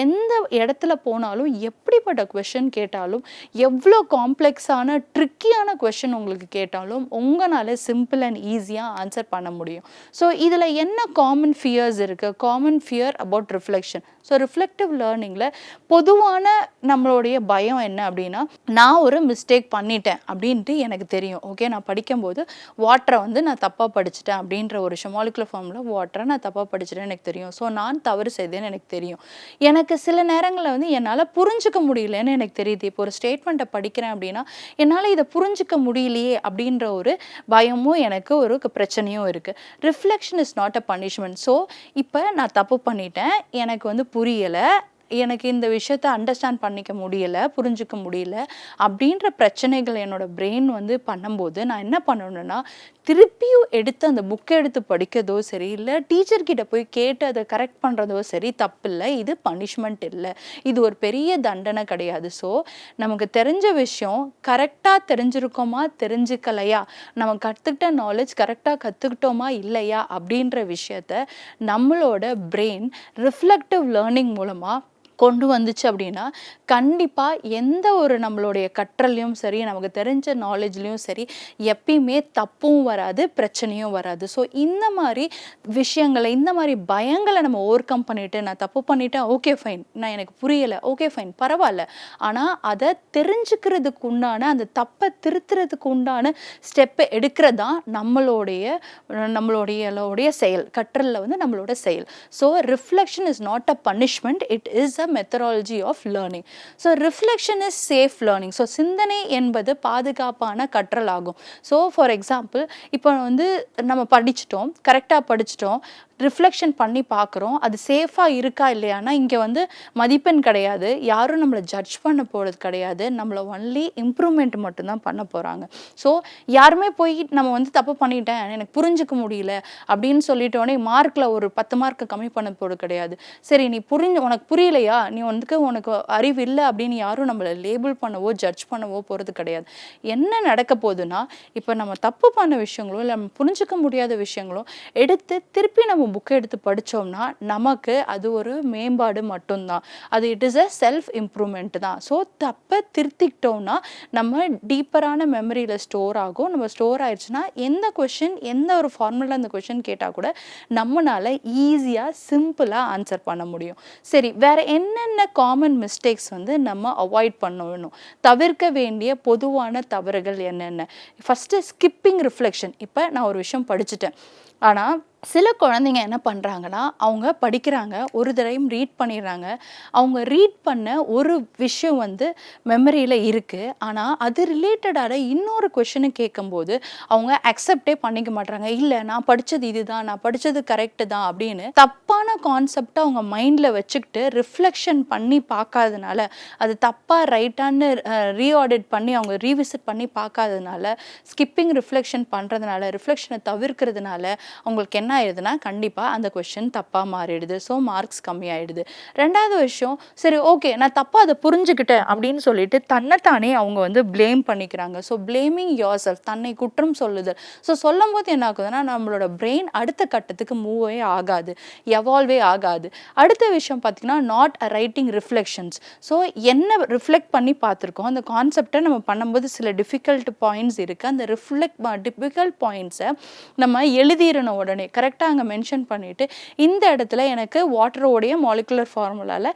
எந்த இடத்துல போனாலும் எப்படிப்பட்ட கொஷின் கேட்டாலும், எவ்வளோ காம்ப்ளெக்ஸான ட்ரிக்கியான கொஷின் உங்களுக்கு கேட்டாலும் உங்களால் சிம்பிள் அண்ட் ஈஸியாக ஆன்சர் பண்ண முடியும். ஸோ இதில் என்ன காமன் ஃபியர்ஸ் இருக்குது? Common fear about reflection. So reflective லேர்னிங்கில் பொதுவான நம்மளுடைய பயம் என்ன அப்படின்னா, நான் ஒரு மிஸ்டேக் பண்ணிட்டேன் அப்படின்ட்டு எனக்கு தெரியும். ஓகே, நான் படிக்கும்போது வாட்டரை வந்து நான் தப்பாக படிச்சுட்டேன் அப்படின்ற ஒரு விஷயம், மாலிகுலர் ஃபார்முலா வாட்டரை நான் தப்பாக படிச்சுட்டேன்னு எனக்கு தெரியும். ஸோ நான் தவறு செய்தேன்னு எனக்கு தெரியும். எனக்கு சில நேரங்களில் வந்து என்னால் புரிஞ்சிக்க முடியலன்னு எனக்கு தெரியுது. இப்போ ஒரு ஸ்டேட்மெண்ட்டை படிக்கிறேன் அப்படின்னா என்னால் இதை புரிஞ்சிக்க முடியலையே அப்படின்ற ஒரு பயமும் எனக்கு ஒரு பிரச்சனையும் இருக்குது. Reflection is not a punishment. So இப்போ நான் தப்பு பண்ணிட்டேன், எனக்கு வந்து புரியலை, எனக்கு இந்த விஷயத்தை அண்டர்ஸ்டாண்ட் பண்ணிக்க முடியலை, புரிஞ்சிக்க முடியல அப்படின்ற பிரச்சனைகள் என்னோட பிரெயின் வந்து பண்ணும்போது நான் என்ன பண்ணணும்னா, திருப்பியும் எடுத்து அந்த புக்கை எடுத்து படிக்கிறதோ சரி, இல்லை டீச்சர்கிட்ட போய் கேட்டு அதை கரெக்ட் பண்ணுறதோ சரி, தப்பில்லை. இது பனிஷ்மெண்ட் இல்லை, இது ஒரு பெரிய தண்டனை கிடையாது. ஸோ நமக்கு தெரிஞ்ச விஷயம் கரெக்டாக தெரிஞ்சிருக்கோமா தெரிஞ்சுக்கலையா, நம்ம கற்றுக்கிட்ட நாலேஜ் கரெக்டாக கற்றுக்கிட்டோமா இல்லையா அப்படின்ற விஷயத்த நம்மளோட பிரெயின் ரிஃப்ளெக்டிவ் லேர்னிங் மூலமாக கொண்டு வந்துச்சு அப்படின்னா கண்டிப்பாக எந்த ஒரு நம்மளுடைய கற்றலையும் சரி, நமக்கு தெரிஞ்ச நாலேஜ்லேயும் சரி, எப்பயுமே தப்பும் வராது, பிரச்சனையும் வராது. ஸோ இந்த மாதிரி விஷயங்களை, இந்த மாதிரி பயங்களை நம்ம ஓவர் கம் பண்ணிட்டு, நான் தப்பு பண்ணிட்டேன், ஓகே ஃபைன், நான் எனக்கு புரியலை, ஓகே ஃபைன், பரவாயில்ல, ஆனால் அதை தெரிஞ்சுக்கிறதுக்கு உண்டான, அந்த தப்பை திருத்துறதுக்கு உண்டான ஸ்டெப்பை எடுக்கிறது தான் நம்மளுடைய செயல், கற்றலில் வந்து நம்மளோட செயல். So reflection is not a punishment, it is a methodology of learning. So reflection is safe learning. So சிந்தனை என்பது பாதுகாப்பான கற்றல் ஆகும். So for example, இப்போ வந்து நம்ம படிச்சிட்டோம், கரெக்டாக படிச்சிட்டோம், ரிஃப்ளெக்ஷன் பண்ணி பார்க்குறோம், அது சேஃபாக இருக்கா இல்லையானா இங்கே வந்து மதிப்பெண் கிடையாது, யாரும் நம்மளை ஜட்ஜ் பண்ண போகிறது கிடையாது, நம்மளை ஒன்லி இம்ப்ரூவ்மெண்ட் மட்டும்தான் பண்ண போகிறாங்க. ஸோ யாருமே போய் நம்ம வந்து தப்பு பண்ணிட்டேன், எனக்கு புரிஞ்சுக்க முடியல அப்படின்னு சொல்லிட்டோன்னே மார்க்கில் ஒரு 10 மார்க்கு கம்மி பண்ண போகிறது கிடையாது. சரி, நீ உனக்கு புரியலையா, நீ வந்து உனக்கு அறிவு இல்லை அப்படின்னு யாரும் நம்மளை லேபிள் பண்ணவோ ஜட்ஜ் பண்ணவோ போகிறது கிடையாது. என்ன நடக்க போகுதுன்னா, இப்போ நம்ம தப்பு பண்ண விஷயங்களோ இல்லை நம்ம புரிஞ்சிக்க முடியாத விஷயங்களோ எடுத்து திருப்பி நம்ம புக்கை எடுத்து படித்தோம்னா நமக்கு அது ஒரு மேம்பாடு மட்டும்தான். அது it is a self improvement தான். ஸோ தப்பை திருத்திக்கிட்டோம்னா நம்ம டீப்பரான மெமரியில் ஸ்டோர் ஆகும். நம்ம ஸ்டோர் ஆயிடுச்சுன்னா எந்த கொஷின், எந்த ஒரு ஃபார்முலா அந்த கொஷின் கேட்டால் கூட நம்மளால் ஈஸியாக சிம்பிளாக ஆன்சர் பண்ண முடியும். சரி, வேற என்னென்ன காமன் மிஸ்டேக்ஸ் வந்து நம்ம அவாய்ட் பண்ணணும், தவிர்க்க வேண்டிய பொதுவான தவறுகள் என்னென்ன? First skipping reflection. இப்போ நான் ஒரு விஷயம் படிச்சுட்டேன், ஆனால் சில குழந்தைங்க என்ன பண்ணுறாங்கன்னா, அவங்க படிக்கிறாங்க, ஒரு தடவையும் ரீட் பண்ணிடுறாங்க, அவங்க ரீட் பண்ண ஒரு விஷயம் வந்து மெமரியில் இருக்குது, ஆனால் அது ரிலேட்டடான இன்னொரு கொஷினு கேட்கும்போது அவங்க அக்செப்டே பண்ணிக்க மாட்டாங்க. இல்லை, நான் படித்தது இதுதான், நான் படித்தது கரெக்டு தான் அப்படின்னு தப்பான கான்செப்டை அவங்க மைண்டில் வச்சுக்கிட்டு ரிஃப்ளெக்ஷன் பண்ணி பார்க்காதனால, அது தப்பாக ரைட்டான்னு ரீஆடிட் பண்ணி அவங்க ரீவிசிட் பண்ணி பார்க்காததுனால, ஸ்கிப்பிங் ரிஃப்ளெக்ஷன் பண்ணுறதுனால, ரிஃப்ளெக்ஷனை தவிர்க்கிறதுனால அவங்களுக்கு என்ன ஆயிடுதுன்னா கண்டிப்பாக அந்த கொஷின் தப்பாக மாறிடுது. ஸோ மார்க்ஸ் கம்மியாயிடுது. ரெண்டாவது விஷயம், சரி ஓகே நான் தப்பாக அதை புரிஞ்சுக்கிட்டேன் அப்படின்னு சொல்லிட்டு தன்னைத்தானே அவங்க வந்து ப்ளேம் பண்ணிக்கிறாங்க. ஸோ ப்ளேமிங் யோர் செல்ஃப், தன்னை குற்றம் சொல்லுதல். ஸோ சொல்லும் போது என்ன ஆகுதுன்னா நம்மளோட பிரெயின் அடுத்த கட்டத்துக்கு மூவே ஆகாது, எவால்வே ஆகாது. அடுத்த விஷயம் பார்த்திங்கன்னா not a writing reflections. So என்ன ரிஃப்ளெக்ட் பண்ணி பார்த்துருக்கோம், அந்த கான்செப்டை நம்ம பண்ணும்போது சில டிஃபிகல்ட் பாயிண்ட்ஸ் இருக்குது, அந்த டிஃபிகல்ட் பாயிண்ட்ஸை நம்ம எழுதிடணும் உடனே கரெக்டாக அங்கே மென்ஷன் பண்ணிவிட்டு, இந்த இடத்துல எனக்கு வாட்டரோடைய மாலிகுலர் ஃபார்முலாவில்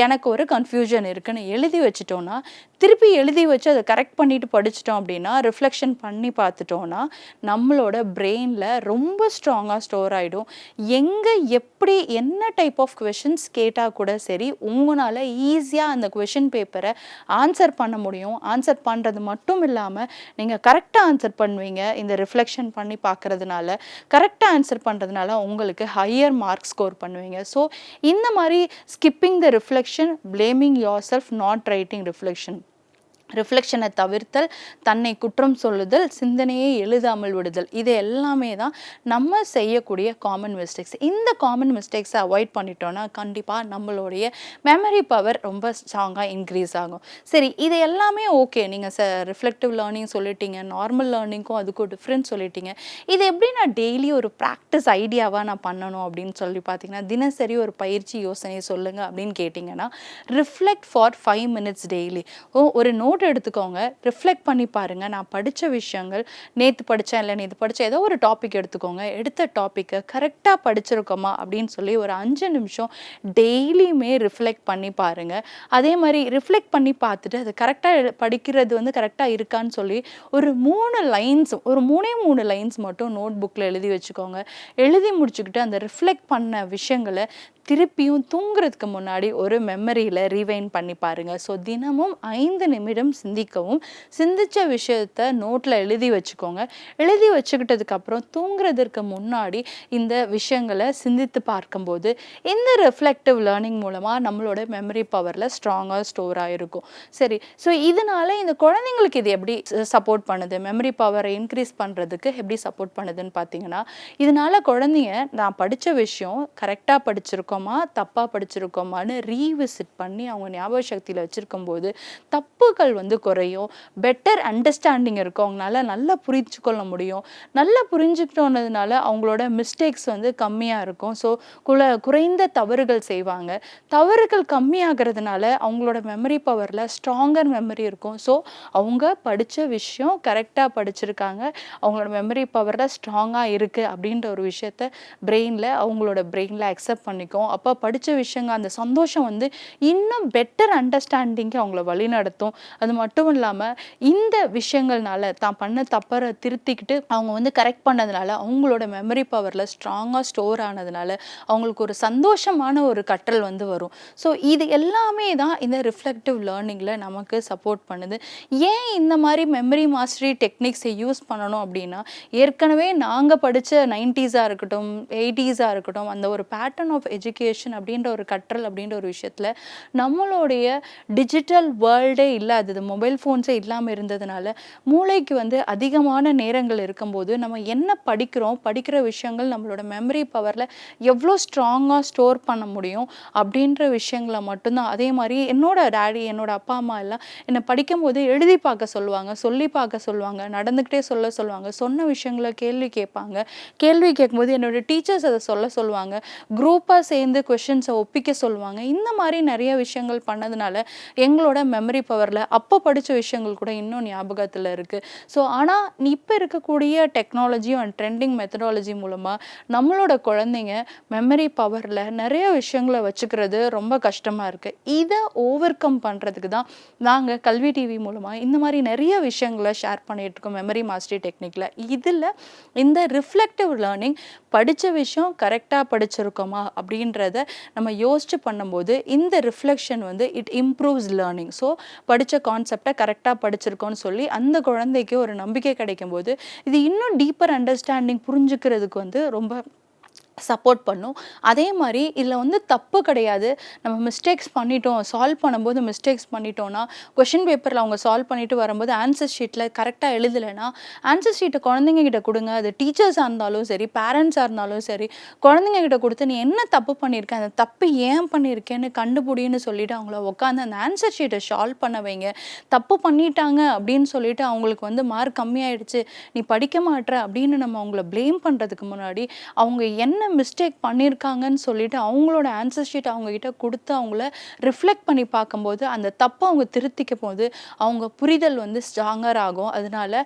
எனக்கு ஒரு கன்ஃபியூஷன் இருக்குன்னு எழுதி வச்சிட்டோன்னா, திருப்பி எழுதி வச்சு அதை கரெக்ட் பண்ணிட்டு படிச்சிட்டோம் அப்படின்னா, ரிஃப்ளெக்ஷன் பண்ணி பார்த்துட்டோன்னா நம்மளோட பிரெயினில் ரொம்ப ஸ்ட்ராங்காக ஸ்டோர் ஆகிடும். எங்கே எப்படி என்ன டைப் ஆஃப் கொஷின்ஸ் கேட்டால் கூட சரி, உங்களால் ஈஸியாக அந்த கொஷின் பேப்பரை ஆன்சர் பண்ண முடியும். ஆன்சர் பண்ணுறது மட்டும் இல்லாமல் நீங்கள் கரெக்டாக ஆன்சர் பண்ணுவீங்க. இந்த ரிஃப்ளெக்ஷன் பண்ணி பார்க்குறதுனால, கரெக்டாக ஆன்சர் பண்ணுறதுனால உங்களுக்கு ஹையர் மார்க் ஸ்கோர் பண்ணுவீங்க. ஸோ இந்த மாதிரி skipping the reflection, blaming your self, not writing reflection, ரிஃப்ளெக்ஷனை தவிர்த்தல், தன்னை குற்றம் சொல்லுதல், சிந்தனையை எழுதாமல் விடுதல், இது எல்லாமே தான் நம்ம செய்யக்கூடிய காமன் மிஸ்டேக்ஸ். இந்த காமன் மிஸ்டேக்ஸை அவாய்ட் பண்ணிட்டோன்னா கண்டிப்பாக நம்மளுடைய மெமரி பவர் ரொம்ப ஸ்ட்ராங்காக இன்க்ரீஸ் ஆகும். சரி, இது எல்லாமே ஓகே, நீங்கள் ரிஃப்ளெக்டிவ் லேர்னிங் சொல்லிட்டீங்க, நார்மல் லேர்னிங்க்கும் அதுக்கும் டிஃப்ரெண்ட் சொல்லிட்டீங்க. இது எப்படி நான் டெய்லி ஒரு ப்ராக்டிஸ் ஐடியாவாக நான் பண்ணணும் அப்படின்னு சொல்லி பார்த்தீங்கன்னா, தினசரி ஒரு பயிற்சி யோசனை சொல்லுங்கள் அப்படின்னு கேட்டிங்கன்னா, ரிஃப்ளெக்ட் ஃபார் 5 minutes டெய்லி. ஒரு நோட் எடுத்துக்கோங்க, ரிஃப்ளெக்ட் பண்ணி பாருங்க, நான் படித்த விஷயங்கள், நேற்று படித்தேன் இல்லை நேற்று படித்த ஏதோ ஒரு டாபிக் எடுத்துக்கோங்க, எடுத்த டாப்பிக்கை கரெக்டாக படிச்சிருக்கோமா அப்படின்னு சொல்லி ஒரு 5 நிமிஷம் டெய்லியுமே ரிஃப்ளெக்ட் பண்ணி பாருங்க. அதே மாதிரி ரிஃப்ளெக்ட் பண்ணி பார்த்துட்டு அது கரெக்டாக படிக்கிறது வந்து கரெக்டாக இருக்கான்னு சொல்லி ஒரு 3 லைன்ஸ் மட்டும் நோட் புக்கில் எழுதி வச்சுக்கோங்க. எழுதி முடிச்சுக்கிட்டு அந்த ரிஃப்ளெக்ட் பண்ண விஷயங்களை திருப்பியும் தூங்குறதுக்கு முன்னாடி ஒரு மெமரியில் ரீவைண்ட் பண்ணி பாருங்கள். ஸோ தினமும் 5 நிமிடம் சிந்திக்கவும், சிந்தித்த விஷயத்தை நோட்டில் எழுதி வச்சுக்கோங்க. எழுதி வச்சுக்கிட்டதுக்கப்புறம் தூங்குறதுக்கு முன்னாடி இந்த விஷயங்களை சிந்தித்து பார்க்கும்போது இந்த ரிஃப்ளெக்டிவ் லேர்னிங் மூலமாக நம்மளோட மெமரி பவரில் ஸ்ட்ராங்காக ஸ்டோர் ஆகிருக்கும். சரி, ஸோ இதனால் இந்த குழந்தைங்களுக்கு இது எப்படி சப்போர்ட் பண்ணுது, மெமரி பவரை இன்க்ரீஸ் பண்ணுறதுக்கு எப்படி சப்போர்ட் பண்ணுதுன்னு பார்த்தீங்கன்னா, இதனால் குழந்தைங்க நான் படித்த விஷயம் கரெக்டாக படிச்சிருக்கோம் படிச்சிருக்கோமா தப்பாக படிச்சிருக்கோமான்னு ரீவிசிட் பண்ணி அவங்க ஞாபக சக்தியில் வச்சுருக்கும்போது தப்புகள் வந்து குறையும், பெட்டர் அண்டர்ஸ்டாண்டிங் இருக்கும், அவங்களால நல்லா புரிஞ்சு கொள்ள முடியும். நல்லா புரிஞ்சுக்கிட்டோன்னதுனால அவங்களோட மிஸ்டேக்ஸ் வந்து கம்மியாக இருக்கும். ஸோ குறைந்த தவறுகள் செய்வாங்க. தவறுகள் கம்மியாகிறதுனால அவங்களோட மெமரி பவரில் ஸ்ட்ராங்கர் மெமரி இருக்கும். ஸோ அவங்க படித்த விஷயம் கரெக்டாக படிச்சிருக்காங்க, அவங்களோட மெமரி பவரில் ஸ்ட்ராங்காக இருக்குது அப்படின்ற ஒரு விஷயத்த அவங்களோட பிரெயினில் அக்செப்ட் பண்ணிக்கும். அப்போ படித்த விஷயங்கள் அந்த சந்தோஷம் வந்து இன்னும் பெட்டர் அண்டர்ஸ்டாண்டிங்கு அவங்கள வழிநடத்தும். அது மட்டும் இல்லாமல் இந்த விஷயங்கள்னால தான் பண்ண தப்பறை திருத்திக்கிட்டு அவங்க வந்து கரெக்ட் பண்ணதுனால அவங்களோட மெமரி பவரில் ஸ்ட்ராங்காக ஸ்டோர் ஆனதுனால அவங்களுக்கு ஒரு சந்தோஷமான ஒரு கற்றல் வந்து வரும். ஸோ இது எல்லாமே தான் இந்த ரிஃப்ளெக்டிவ் லேர்னிங்கில் நமக்கு சப்போர்ட் பண்ணுது. ஏன் இந்த மாதிரி மெமரி மாஸ்டரி டெக்னிக்ஸை யூஸ் பண்ணணும் அப்படின்னா, ஏற்கனவே நாங்கள் படித்த 90s இருக்கட்டும் 80s இருக்கட்டும் அந்த ஒரு பேட்டர்ன் ஆஃப் எஜுகேஷன் அப்படின்ற ஒரு கற்றல் அப்படின்ற ஒரு விஷயத்தில் நம்மளுடைய டிஜிட்டல் வேர்ல்டே இல்லாதது, மொபைல் ஃபோன்ஸே இல்லாமல் இருந்ததுனால மூளைக்கு வந்து அதிகமான நேரங்கள் இருக்கும்போது நம்ம என்ன படிக்கிற விஷயங்கள் நம்மளோட மெமரி பவரில் எவ்வளோ ஸ்ட்ராங்காக ஸ்டோர் பண்ண முடியும் அப்படின்ற விஷயங்களை மட்டும்தான். அதே மாதிரி என்னோட டேடி என்னோட அப்பா அம்மா எல்லாம் என்னை படிக்கும்போது எழுதி பார்க்க சொல்லுவாங்க, சொல்லி பார்க்க சொல்லுவாங்க, நடந்துக்கிட்டே சொல்லுவாங்க, சொன்ன விஷயங்களை கேள்வி கேட்கும்போது என்னோட டீச்சர்ஸ் அதை சொல்லுவாங்க, குரூப்பாக சேர்ந்து கொஷின்ஸை ஒப்பிக்க சொல்லுவாங்க. இந்த மாதிரி நிறைய விஷயங்கள் பண்ணதுனால எங்களோட மெமரி பவரில் அப்போ படித்த விஷயங்கள் கூட இன்னும் ஞாபகத்தில் இருக்குது. ஸோ ஆனால் இப்போ இருக்கக்கூடிய டெக்னாலஜியும் அண்ட் ட்ரெண்டிங் மெத்தடாலஜி மூலமாக நம்மளோட குழந்தைங்க மெமரி பவரில் நிறைய விஷயங்களை வச்சுக்கிறது ரொம்ப கஷ்டமாக இருக்குது. இதை ஓவர் கம் பண்ணுறதுக்கு தான் நாங்கள் கல்வி டிவி மூலமாக இந்த மாதிரி நிறைய விஷயங்களை ஷேர் பண்ணிகிட்ருக்கோம் மெமரி மாஸ்டரி டெக்னிக்கில். இதில் இந்த ரிஃப்ளெக்டிவ் லேர்னிங் படித்த விஷயம் கரெக்டாக படிச்சிருக்கோமா அப்படின்றத நம்ம யோசித்து பண்ணும்போது இந்த ரிஃப்ளெக்ஷன் வந்து இட் இம்ப்ரூவ்ஸ் லேர்னிங். ஸோ படித்த கான்செப்டை கரெக்டாக படிச்சிருக்கோன்னு சொல்லி அந்த குழந்தைக்கு ஒரு நம்பிக்கை கிடைக்கும்போது இது இன்னும் டீப்பர் அண்டர்ஸ்டாண்டிங் புரிஞ்சுக்கிறதுக்கு வந்து ரொம்ப சப்போர்ட் பண்ணும். அதே மாதிரி இதில் வந்து தப்பு கிடையாது. நம்ம மிஸ்டேக்ஸ் பண்ணிட்டோம், சால்வ் பண்ணும்போது மிஸ்டேக்ஸ் பண்ணிட்டோம்னா கொஷின் பேப்பரில் அவங்க சால்வ் பண்ணிட்டு வரும்போது ஆன்சர் ஷீட்டில் கரெக்டாக எழுதலைன்னா ஆன்சர் ஷீட்டை குழந்தைங்க கிட்ட கொடுங்க. அது டீச்சர்ஸாக இருந்தாலும் சரி, பேரண்ட்ஸாக இருந்தாலும் சரி, குழந்தைங்க கிட்ட கொடுத்து நீ என்ன தப்பு பண்ணியிருக்க, அந்த தப்பு ஏன் பண்ணியிருக்கேன்னு கண்டுபிடின்னு சொல்லிட்டு அவங்கள உட்காந்து அந்த ஆன்சர் ஷீட்டை சால்வ் பண்ண வைங்க. தப்பு பண்ணிட்டாங்க அப்படின்னு சொல்லிட்டு அவங்களுக்கு வந்து மார்க் கம்மியாயிடுச்சு, நீ படிக்க மாட்ற அப்படின்னு நம்ம அவங்கள ப்ளேம் பண்ணுறதுக்கு முன்னாடி அவங்க என்ன மிஸ்டேக் பண்ணியிருக்காங்கன்னு சொல்லிட்டு அவங்களோட ஆன்சர் ஷீட் அவங்ககிட்ட கொடுத்து அவங்கள ரிஃப்ளெக்ட் பண்ணி பார்க்கும்போது அந்த தப்பை அவங்க திருத்திக்கும் போது அவங்க புரிதல் வந்து ஸ்ட்ராங்கர் ஆகும். அதனால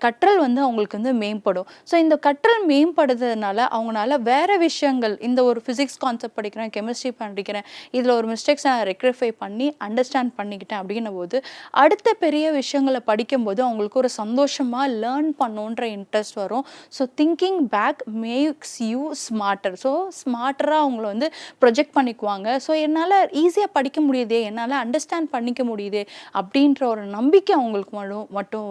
கற்றல் வந்து அவங்களுக்கு வந்து மேம்படும். ஸோ இந்த கற்றல் மேம்படுறதுனால அவங்களால வேற விஷயங்கள், இந்த ஒரு ஃபிசிக்ஸ் கான்செப்ட் படிக்கிறேன், கெமிஸ்ட்ரி படிக்கிறேன், இதில் ஒரு மிஸ்டேக்ஸ் நான் ரெக்டிஃபை பண்ணி அண்டர்ஸ்டாண்ட் பண்ணிக்கிட்டேன் அப்படின்னும் போது அடுத்த பெரிய விஷயங்களை படிக்கும்போது அவங்களுக்கு ஒரு சந்தோஷமாக லேர்ன் பண்ணுன்ற இன்ட்ரெஸ்ட் வரும். So thinking back makes you smarter. So ஸ்மார்ட்டராக அவங்கள வந்து ப்ரொஜெக்ட் பண்ணிக்குவாங்க. ஸோ என்னால் ஈஸியாக படிக்க முடியுதே, என்னால் அண்டர்ஸ்டாண்ட் பண்ணிக்க முடியுதே அப்படின்ற ஒரு நம்பிக்கை அவங்களுக்கு மட்டும்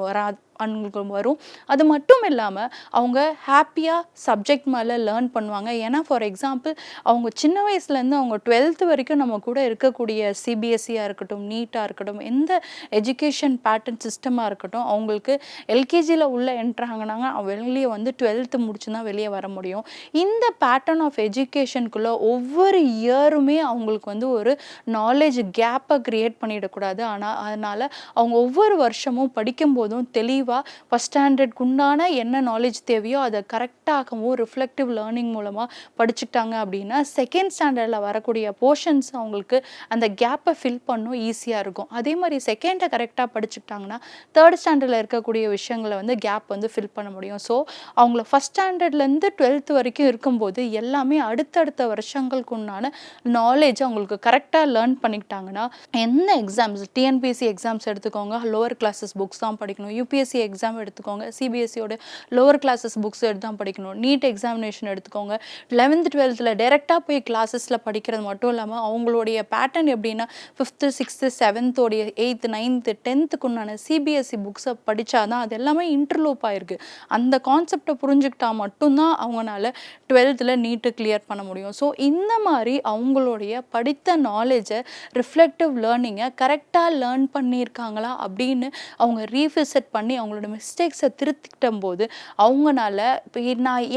அவங்களுக்கு வரும். அது மட்டும் இல்லாமல் அவங்க ஹாப்பியாக சப்ஜெக்ட் மேலே லேர்ன் பண்ணுவாங்க. ஏன்னா ஃபார் எக்ஸாம்பிள் அவங்க சின்ன வயசுலேருந்து அவங்க 12th வரைக்கும் நம்ம கூட இருக்கக்கூடிய சிபிஎஸ்சியாக இருக்கட்டும், நீட்டாக இருக்கட்டும், எந்த எஜுகேஷன் பேட்டர்ன் சிஸ்டமாக இருக்கட்டும், அவங்களுக்கு எல்கேஜியில் உள்ளே என்ட்ராங்கனாங்க வெளியே வந்து 12th முடிச்சு தான் வெளியே வர முடியும். இந்த பேட்டர்ன் ஆஃப் எஜுகேஷனுக்குள்ளே ஒவ்வொரு இயருமே அவங்களுக்கு வந்து ஒரு நாலேஜ் கேப்பை க்ரியேட் பண்ணிடக்கூடாது. ஆனால் அதனால் அவங்க ஒவ்வொரு வருஷமும் படிக்கும்போதும் தெளிவாக ஃபஸ்ட் ஸ்டாண்டர்ட்க்கு உண்டான என்ன நாலேஜ் தேவையோ அதை கரெக்டாகவும் ரிஃப்ளெக்டிவ் லேர்னிங் மூலமாக படிச்சுக்கிட்டாங்க அப்படின்னா செகண்ட் ஸ்டாண்டர்டில் வரக்கூடிய போர்ஷன்ஸ் அவங்களுக்கு அந்த கேப்பை ஃபில் பண்ணும் ஈஸியாக இருக்கும். அதே மாதிரி செகண்டை கரெக்டாக படிச்சுக்கிட்டாங்கன்னா தேர்ட் ஸ்டாண்டர்டில் இருக்கக்கூடிய விஷயங்களை வந்து கேப் வந்து ஃபில் பண்ண முடியும். ஸோ அவங்கள ஃபஸ்ட் ஸ்டாண்டர்ட்லேருந்து 12th வரைக்கும் இருக்கும்போது எல்லாமே அடுத்தடுத்த வருஷங்களுக்கு உண்டான நாலேஜ் அவங்களுக்கு கரெக்டாக லேர்ன் பண்ணிக்கிட்டாங்கன்னா என்ன எக்ஸாம்ஸ், டிஎன்பிஎஸ்சி எக்ஸாம்ஸ் எடுத்துக்கோங்க, லோவர் கிளாஸஸ் புக்ஸ் தான் படிக்கணும். யூபிஎஸ்சி எக்ஸாம் எடுத்துக்கோங்க, சிபிஎஸ்சியோட லோவர் கிளாஸஸ் புக்ஸ் எடுத்து தான் படிக்கணும். நீட் எக்ஸாமினேஷன் எடுத்துக்கோங்க, 11th 12th டைரெக்டாக போய் கிளாஸஸில் படிக்கிறது மட்டும் இல்லாமல் அவங்களுடைய பேட்டர்ன் எப்படின்னா 5th 6th 7th 8th 9th 10th உண்டான சிபிஎஸ்சி புக்ஸை படித்தாதான் அது எல்லாமே இன்டர்லோப் ஆகிருக்கு. அந்த கான்செப்டை புரிஞ்சுக்கிட்டா மட்டும்தான் அவங்களால 12th நீட்டு கிளியர் பண்ண முடியும். ஸோ இந்த மாதிரி அவங்களுடைய படித்த நாலேஜை ரிஃப்ளெக்டிவ் லேர்னிங்கை கரெக்டாக லேர்ன் பண்ணியிருக்காங்களா அப்படின்னு அவங்க ரீவிசிட் பண்ணி அவங்க அவங்களோட மிஸ்டேக்ஸை திருத்திக்கிட்டும் போது அவங்கனால இப்போ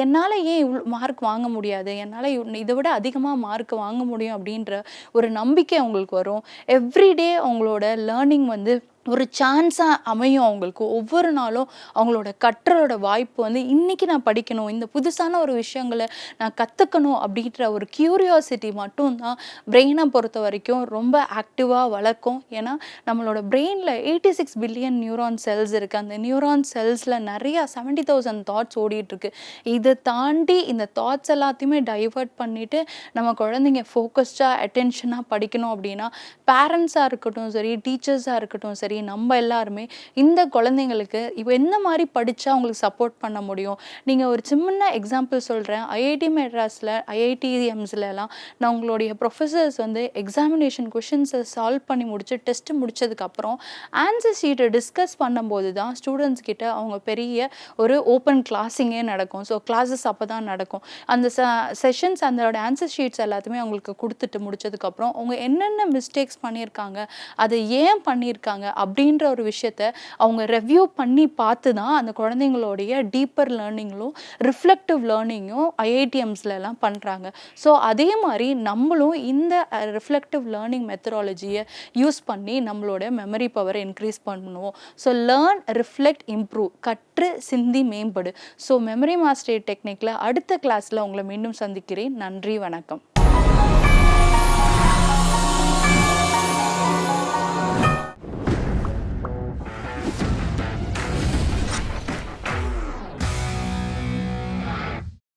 என்னால் ஏன் இவ்வளோ மார்க் வாங்க முடியாது, என்னால் இதை விட அதிகமாக மார்க் வாங்க முடியும் அப்படின்ற ஒரு நம்பிக்கை அவங்களுக்கு வரும். எவ்ரிடே அவங்களோட லேர்னிங் வந்து ஒரு சான்ஸாக அமையும் அவங்களுக்கு. ஒவ்வொரு நாளும் அவங்களோட கற்றலோட வாய்ப்பு வந்து இன்றைக்கி நான் படிக்கணும், இந்த புதுசான ஒரு விஷயங்களை நான் கற்றுக்கணும் அப்படின்ற ஒரு க்யூரியாசிட்டி மட்டும்தான் பிரெயினை பொறுத்த வரைக்கும் ரொம்ப ஆக்டிவாக வளர்க்கும். ஏன்னா நம்மளோட பிரெயினில் 86 பில்லியன் நியூரான் செல்ஸ் இருக்குது. அந்த நியூரான் செல்ஸில் நிறையா 70,000 தாட்ஸ் ஓடிட்டுருக்கு. இதை தாண்டி இந்த தாட்ஸ் எல்லாத்தையுமே டைவர்ட் பண்ணிவிட்டு நம்ம குழந்தைங்க ஃபோக்கஸ்டாக அட்டென்ஷனாக படிக்கணும் அப்படின்னா பேரண்ட்ஸாக இருக்கட்டும் சரி, டீச்சர்ஸாக இருக்கட்டும் சரி, நம்ம எல்லாருமே இந்த குழந்தைங்களுக்கு இப்போ எந்த மாதிரி படித்தா அவங்களுக்கு சப்போர்ட் பண்ண முடியும். நீங்கள் ஒரு சின்ன எக்ஸாம்பிள் சொல்கிறேன். ஐஐடி மெட்ராஸில் ஐஐடிஎம்ஸ்லாம் நான் உங்களுடைய ப்ரொஃபஸர்ஸ் வந்து எக்ஸாமினேஷன் கொஷின்ஸை சால்வ் பண்ணி முடிச்சு டெஸ்ட் முடிச்சதுக்கப்புறம் ஆன்சர் ஷீட்டை டிஸ்கஸ் பண்ணும்போது தான் ஸ்டூடெண்ட்ஸ் கிட்ட அவங்க பெரிய ஒரு ஓப்பன் கிளாஸிங்கே நடக்கும். ஸோ கிளாஸஸ் அப்போ தான் நடக்கும். அந்த செஷன்ஸ் அதோட ஆன்சர் ஷீட்ஸ் எல்லாத்தையுமே அவங்களுக்கு கொடுத்துட்டு முடிச்சதுக்கப்புறம் அவங்க என்னென்ன மிஸ்டேக்ஸ் பண்ணியிருக்காங்க, அதை ஏன் பண்ணியிருக்காங்க அப்படின்ற ஒரு விஷயத்த அவங்க ரெவ்யூ பண்ணி பார்த்து தான் அந்த குழந்தைங்களுடைய டீப்பர் லேர்னிங்களும் ரிஃப்ளெக்டிவ் லேர்னிங்கும் ஐஐடிஎம்ஸ்லாம் பண்ணுறாங்க. ஸோ அதே மாதிரி நம்மளும் இந்த ரிஃப்ளெக்டிவ் லேர்னிங் மெத்தடாலஜியை யூஸ் பண்ணி நம்மளோட மெமரி பவரை இன்க்ரீஸ் பண்ணுவோம். ஸோ லேர்ன், ரிஃப்ளெக்ட், இம்ப்ரூவ், கற்று சிந்தி மேம்படு. ஸோ மெமரி மாஸ்டரி டெக்னிக்கில் அடுத்த கிளாஸில் உங்களை மீண்டும் சந்திக்கிறேன். நன்றி, வணக்கம்.